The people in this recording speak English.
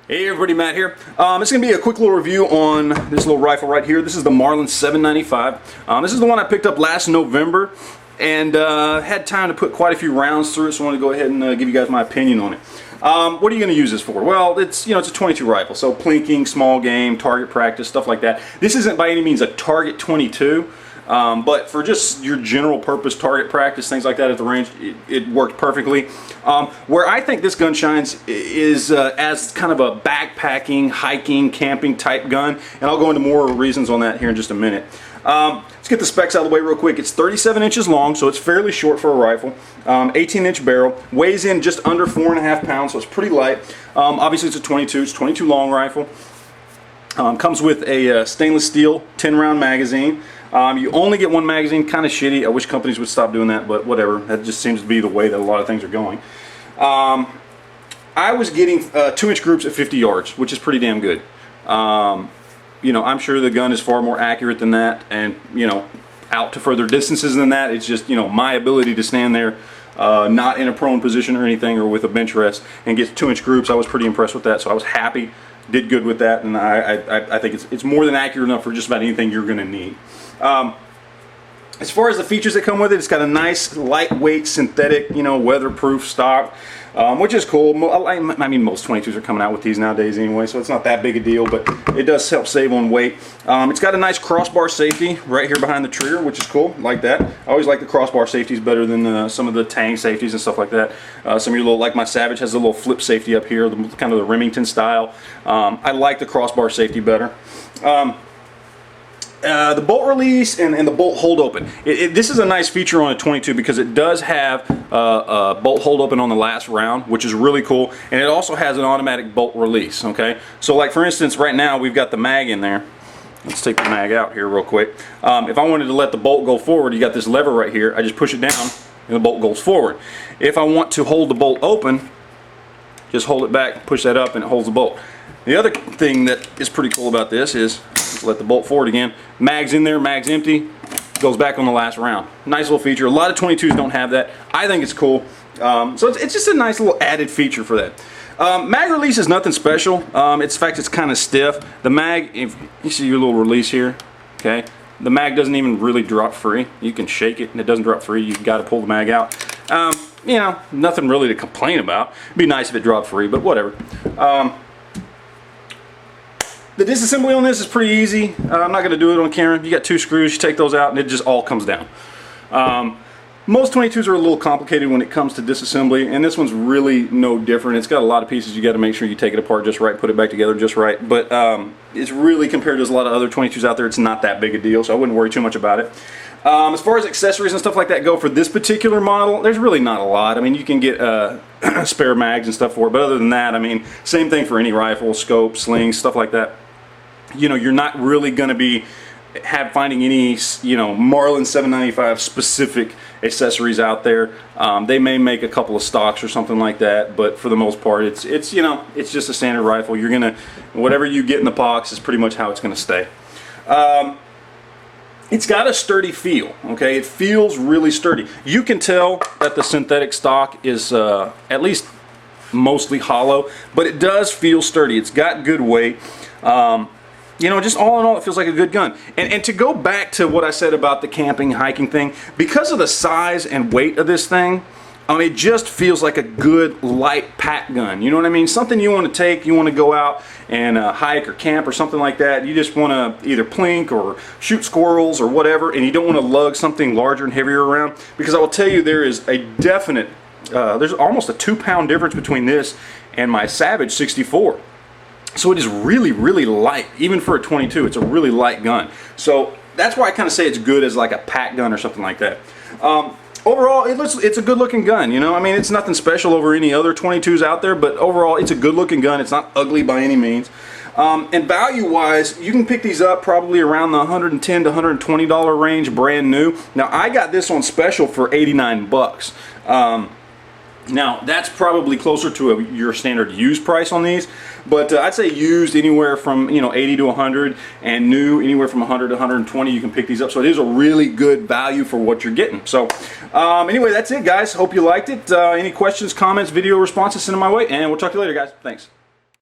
Hey everybody, Matt here. It's going to be a quick little review on this little rifle right here. This is the Marlin 795. This is the one I picked up last November and had time to put quite a few rounds through it, so I want to go ahead and give you guys my opinion on it. What are you going to use this for? Well, it's a 22 rifle, so plinking, small game, target practice, stuff like that. This isn't by any means a target 22. But for just your general purpose target practice, things like that at the range, it worked perfectly. Where I think this gun shines is as kind of a backpacking, hiking, camping type gun, and I'll go into more reasons on that here in just a minute. Let's get the specs out of the way real quick. It's 37 inches long, so it's fairly short for a rifle. 18-inch barrel, weighs in just under 4.5 pounds, so it's pretty light. Obviously it's a 22, it's a 22 long rifle. Comes with a stainless steel 10-round magazine. You only get one magazine, kind of shitty. I wish companies would stop doing that, but whatever. That just seems to be the way that a lot of things are going. I was getting 2-inch groups at 50 yards, which is pretty damn good. I'm sure the gun is far more accurate than that, and out to further distances than that. It's just my ability to stand there, not in a prone position or anything, or with a bench rest, and get 2-inch groups. I was pretty impressed with that, so I was happy. Did good with that, and I think it's more than accurate enough for just about anything you're going to need. As far as the features that come with it, it's got a nice lightweight synthetic, weatherproof stock, which is cool. I mean, most 22s are coming out with these nowadays anyway, so it's not that big a deal, but it does help save on weight. It's got a nice crossbar safety right here behind the trigger, which is cool, like that. I always like the crossbar safeties better than some of the Tang safeties and stuff like that. Some of your little, like my Savage has a little flip safety up here, kind of the Remington style. I like the crossbar safety better. The bolt release and the bolt hold open. This is a nice feature on a 22 because it does have a bolt hold open on the last round, which is really cool, and it also has an automatic bolt release. Okay, so like for instance, right now we've got the mag in there. Let's take the mag out here real quick. If I wanted to let the bolt go forward, you got this lever right here. I just push it down and the bolt goes forward. If I want to hold the bolt open, just hold it back, push that up, and it holds the bolt. The other thing that is pretty cool about this is, let the bolt forward again, mag's in there, mag's empty, goes back on the last round. Nice little feature. A lot of 22s don't have that. I think it's cool. So it's just a nice little added feature for that. Mag release is nothing special. In fact, it's kind of stiff. The mag, if you see your little release here, okay, the mag doesn't even really drop free. You can shake it and it doesn't drop free. You've got to pull the mag out. Nothing really to complain about. It'd be nice if it dropped free, but whatever. The disassembly on this is pretty easy. I'm not going to do it on camera. You got 2 screws, you take those out and it just all comes down. Most 22s are a little complicated when it comes to disassembly, and this one's really no different. It's got a lot of pieces. You got to make sure you take it apart just right, put it back together just right, but it's really, compared to a lot of other 22s out there, it's not that big a deal, so I wouldn't worry too much about it. As far as accessories and stuff like that go for this particular model, there's really not a lot. I mean, you can get spare mags and stuff for it, but other than that, I mean, same thing for any rifle, scope, slings, stuff like that. You're not really going to be finding any Marlin 795 specific accessories out there. They may make a couple of stocks or something like that, but for the most part, it's just a standard rifle. You're gonna, whatever you get in the box is pretty much how it's gonna stay. It's got a sturdy feel. Okay, it feels really sturdy. You can tell that the synthetic stock is at least mostly hollow, but it does feel sturdy. It's got good weight. Just all in all, it feels like a good gun. And to go back to what I said about the camping, hiking thing, because of the size and weight of this thing, it just feels like a good light pack gun. You know what I mean? Something you want to take, you want to go out and hike or camp or something like that. You just want to either plink or shoot squirrels or whatever, and you don't want to lug something larger and heavier around. Because I will tell you, there is a definite, there's almost a 2-pound difference between this and my Savage 64. So it is really, really light. Even for a 22, it's a really light gun. So that's why I kind of say it's good as like a pack gun or something like that. Overall, it's a good looking gun. I mean, it's nothing special over any other 22s out there, but overall, it's a good looking gun. It's not ugly by any means. And value-wise, you can pick these up probably around the $110 to $120 range, brand new. Now, I got this on special for 89 bucks. Now, that's probably closer to your standard used price on these, but I'd say used anywhere from 80 to 100, and new anywhere from 100 to 120. You can pick these up, so it is a really good value for what you're getting. So anyway, that's it, guys. Hope you liked it. Any questions, comments, video responses, send them my way, and we'll talk to you later, guys. Thanks.